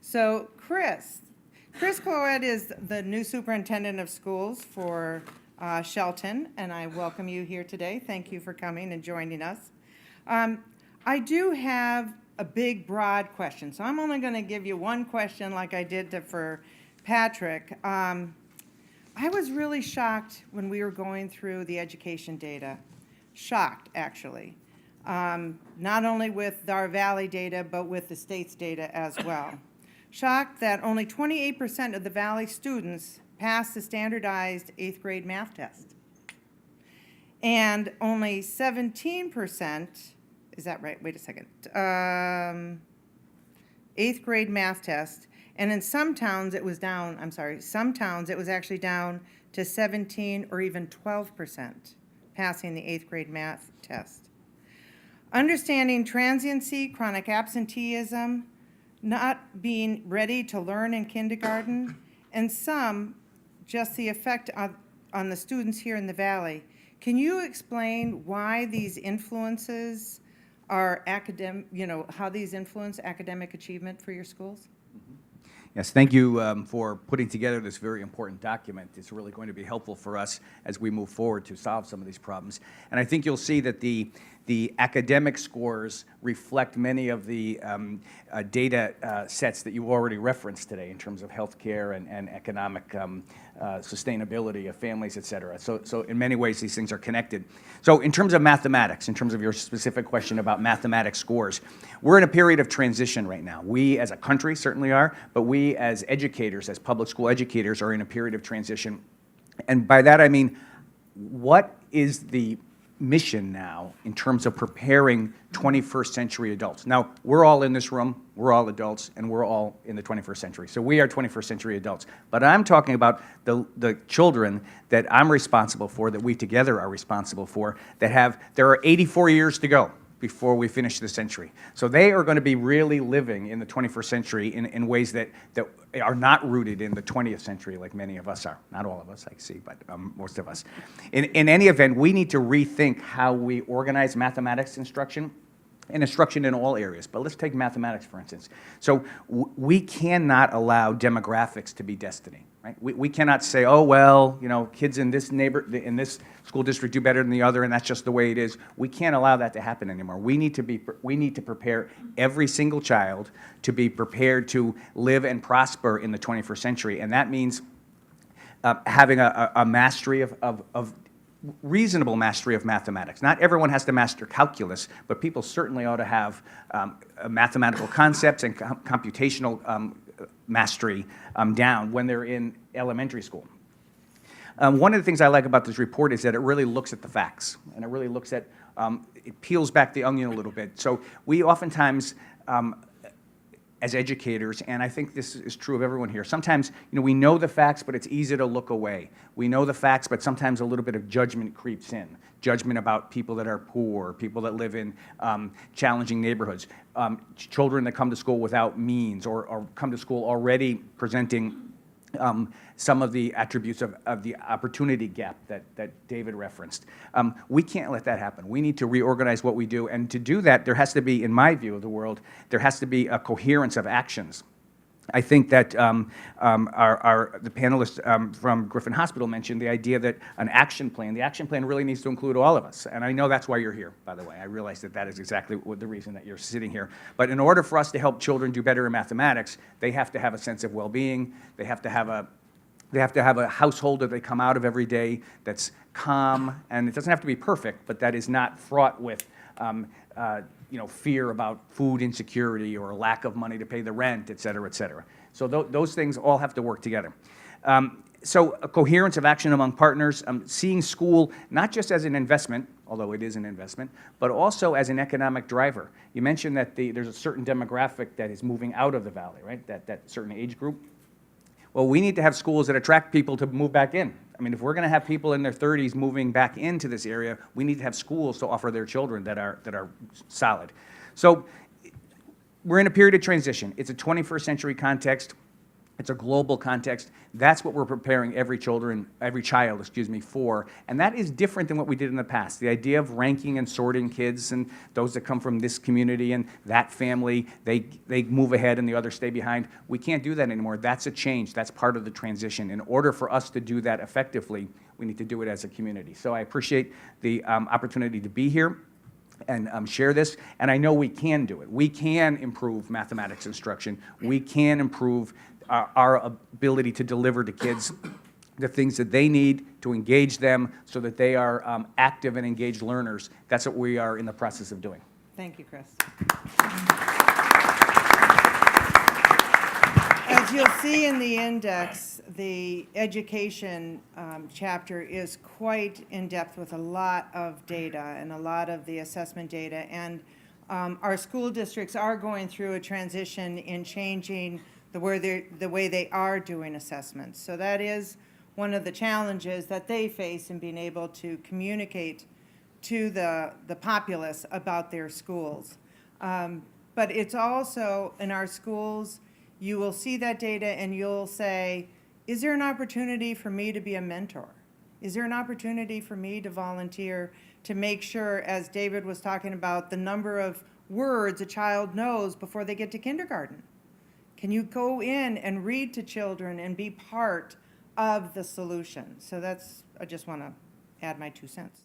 So Chris Clouet is the new superintendent of schools for Shelton, and I welcome you here today. Thank you for coming and joining us. I do have a big, broad question, so I'm only going to give you one question like I did for Patrick. I was really shocked when we were going through the education data. Shocked, actually. Not only with our Valley data, but with the state's data as well. Shocked that only 28% of the Valley students passed the standardized 8th grade math test. And only 17%, is that right? Wait a second. 8th grade math test. And in some towns it was down, some towns it was actually down to 17 or even 12% passing the 8th grade math test. Understanding transiency, chronic absenteeism, not being ready to learn in kindergarten, and some, just the effect on the students here in the Valley. Can you explain why these influences are how these influence academic achievement for your schools? Yes, thank you for putting together this very important document. It's really going to be helpful for us as we move forward to solve some of these problems. And I think you'll see that the academic scores reflect many of the data sets that you already referenced today in terms of healthcare and economic sustainability of families, et cetera. So in many ways, these things are connected. So in terms of mathematics, in terms of your specific question about mathematics scores, we're in a period of transition right now. We as a country certainly are, but we as educators, as public school educators, are in a period of transition. And by that I mean, what is the mission now in terms of preparing 21st century adults? Now, we're all in this room, we're all adults, and we're all in the 21st century. So we are 21st century adults. But I'm talking about the children that I'm responsible for, that we together are responsible for, there are 84 years to go before we finish the century. So they are going to be really living in the 21st century in ways that are not rooted in the 20th century like many of us are. Not all of us, I see, but most of us. In any event, we need to rethink how we organize mathematics instruction and instruction in all areas. But let's take mathematics, for instance. So we cannot allow demographics to be destiny. Right? We cannot say, oh, well, kids in this in this school district do better than the other, and that's just the way it is. We can't allow that to happen anymore. We need to prepare every single child to be prepared to live and prosper in the 21st century, and that means having a mastery of reasonable mastery of mathematics. Not everyone has to master calculus, but people certainly ought to have mathematical concepts and computational mastery down when they're in elementary school. One of the things I like about this report is that it really looks at the facts, and it really looks at, it peels back the onion a little bit. So we oftentimes, as educators, and I think this is true of everyone here, sometimes we know the facts, but it's easy to look away. We know the facts, but sometimes a little bit of judgment creeps in. Judgment about people that are poor, people that live in challenging neighborhoods, children that come to school without means or come to school already presenting some of the attributes of the opportunity gap that David referenced. We can't let that happen. We need to reorganize what we do, and to do that, there has to be, in my view of the world, there has to be a coherence of actions. I think that the panelist from Griffin Hospital mentioned the idea that the action plan really needs to include all of us. And I know that's why you're here, by the way. I realize that is exactly the reason that you're sitting here. But in order for us to help children do better in mathematics, they have to have a sense of well-being. They have to have a household that they come out of every day that's calm, and it doesn't have to be perfect, but that is not fraught with fear about food insecurity or lack of money to pay the rent, et cetera, et cetera. So those things all have to work together. So a coherence of action among partners, seeing school not just as an investment, although it is an investment, but also as an economic driver. You mentioned that there's a certain demographic that is moving out of the Valley, right? That certain age group. Well, we need to have schools that attract people to move back in. I mean, if we're going to have people in their 30s moving back into this area, we need to have schools to offer their children that are solid. So we're in a period of transition. It's a 21st century context. It's a global context. That's what we're preparing every child, excuse me, for. And that is different than what we did in the past. The idea of ranking and sorting kids and those that come from this community and that family, they move ahead and the others stay behind. We can't do that anymore. That's a change. That's part of the transition. In order for us to do that effectively, we need to do it as a community. So I appreciate the opportunity to be here and share this, and I know we can do it. We can improve mathematics instruction. We can improve our ability to deliver to kids the things that they need to engage them so that they are active and engaged learners. That's what we are in the process of doing. Thank you, Chris. As you'll see in the index, the education chapter is quite in-depth with a lot of data and a lot of the assessment data. And our school districts are going through a transition in changing the way they are doing assessments. So that is one of the challenges that they face in being able to communicate to the populace about their schools. But it's also in our schools, you will see that data and you'll say, is there an opportunity for me to be a mentor? Is there an opportunity for me to volunteer to make sure, as David was talking about, the number of words a child knows before they get to kindergarten? Can you go in and read to children and be part of the solution? So I just want to add my 2 cents.